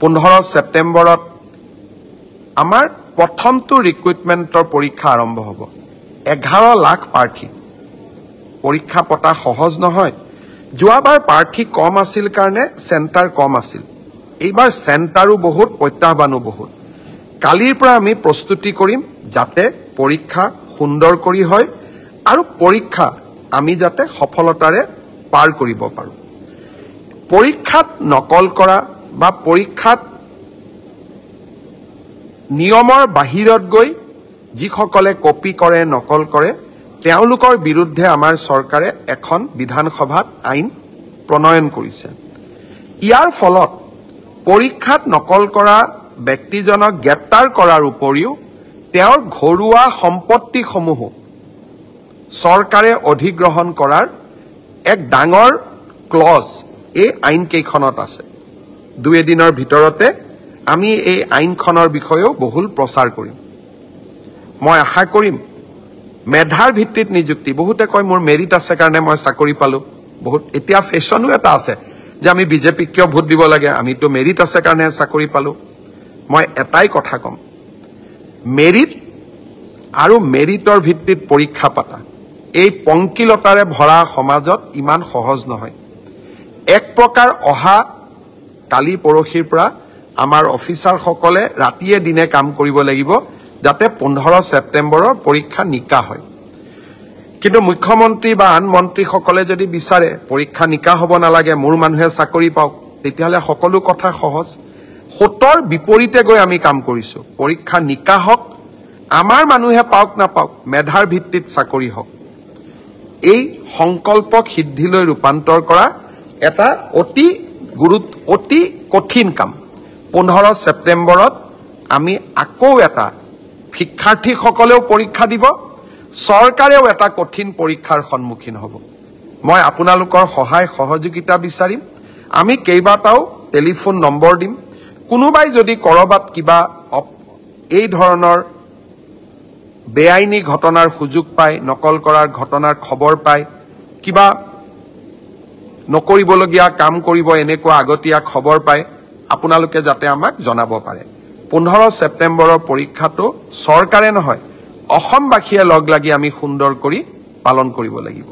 15 ছেপ্টেম্বৰত আমাৰ প্ৰথমটো ৰিক্ৰুটমেণ্টৰ পৰীক্ষা আৰম্ভ হ'ব 11 লাখ প্ৰাৰ্থী পৰীক্ষা পতা সহজ নহয় যোৱাবাৰ প্ৰাৰ্থী কম আছিল কাৰণে চেণ্টাৰ কম আছিল এইবাৰ চেণ্টাৰো বহুত প্ৰত্যাহ্বানো বহুত কালিৰ পৰা আমি প্ৰস্তুতি কৰিম যাতে পৰীক্ষা সুন্দৰ কৰি হয় আৰু পৰীক্ষা আমি যাতে সফলতাৰে পাৰ কৰিব পাৰো পৰীক্ষাত নকল কৰা বা পৰীক্ষাত নিয়মৰ বাহিৰত গৈ যিসকলে কপি কৰে নকল কৰে তেওঁলোকৰ বিৰুদ্ধে আমাৰ চৰকাৰে এখন বিধানসভাত আইন প্ৰণয়ন কৰিছে ইয়াৰ ফলত পৰীক্ষাত নকল কৰা ব্যক্তিজনক গ্ৰেপ্তাৰ কৰাৰ উপৰিও তেওঁৰ ঘৰুৱা সম্পত্তিসমূহ চৰকাৰে অধিগ্ৰহণ কৰাৰ এক ডাঙৰ ক্লজ এই আইন কেইখনত আছে 2 দিনৰ ভিতৰতে আমি এই আইনখনৰ বিষয়েও বহুল প্ৰচাৰ কৰিম মই আশা কৰিম মেধাৰ ভিত্তিত নিযুক্তি বহুতে কয় মোৰ মেৰিট আছে কাৰণে মই চাকৰি পালো বহুত এতিয়া ফেশনো এটা আছে যে আমি বিজেপি কিয় ভোট দিব লাগে আমিতো মেৰিট আছে কাৰণে চাকৰি পালো মই এটাই কথা কম মেৰিট আৰু মেৰিটৰ ভিত্তিত পৰীক্ষা পাতা এই পংকিলতাৰে ভৰা সমাজত ইমান সহজ নহয় এক প্ৰকাৰ অহা কালি পৰহিৰ পৰা আমাৰ অফিচাৰ সকলে ৰাতিয়ে দিনে কাম কৰিব লাগিব যাতে 15 ছেপ্টেম্বৰৰ পৰীক্ষা নিকা হয় কিন্তু মুখ্যমন্ত্ৰী বা আন মন্ত্ৰী সকলে যদি বিচাৰে পৰীক্ষা নিকা হ'ব নালাগে মোৰ মানুহে চাকৰি পাওক তেতিয়াহলে সকলো কথা সহজ হতৰ বিপৰীতে গৈ আমি কাম কৰিছো পৰীক্ষা নিকা হওক আমাৰ মানুহে পাওক না পাওক মেধাৰ ভিত্তিত চাকৰি হওক এই সংকল্পক সিদ্ধিলৈ ৰূপান্তৰ কৰা এটা অতি কঠিন কাম 15 ছেপ্টেম্বৰত আমি আকৌ এটা শিক্ষাৰ্থীসকলেও পৰীক্ষা দিব চৰকাৰেও এটা কঠিন পৰীক্ষাৰ সন্মুখীন হ'ব মই আপোনালোকৰ সহায় সহযোগিতা বিচাৰিম আমি কেইবাটাও টেলিফোন নম্বৰ দিম কোনোবাই যদি কৰবাত কিবা এই ধৰণৰ বেআইনী ঘটনাৰ সুযোগ পায় নকল কৰাৰ ঘটনাৰ খবৰ পায় কিবা নকৰিবলগীয়া কাম কৰিব এনেকুৱা আগতীয়া খবৰ পায় আপোনালোকে যাতে আমাক জনাব পাৰে 15 ছেপ্টেম্বৰৰ পৰীক্ষাটো চৰকাৰে নহয় অসমবাসীয়ে লগ লাগি আমি সুন্দৰ কৰি পালন কৰিব লাগিব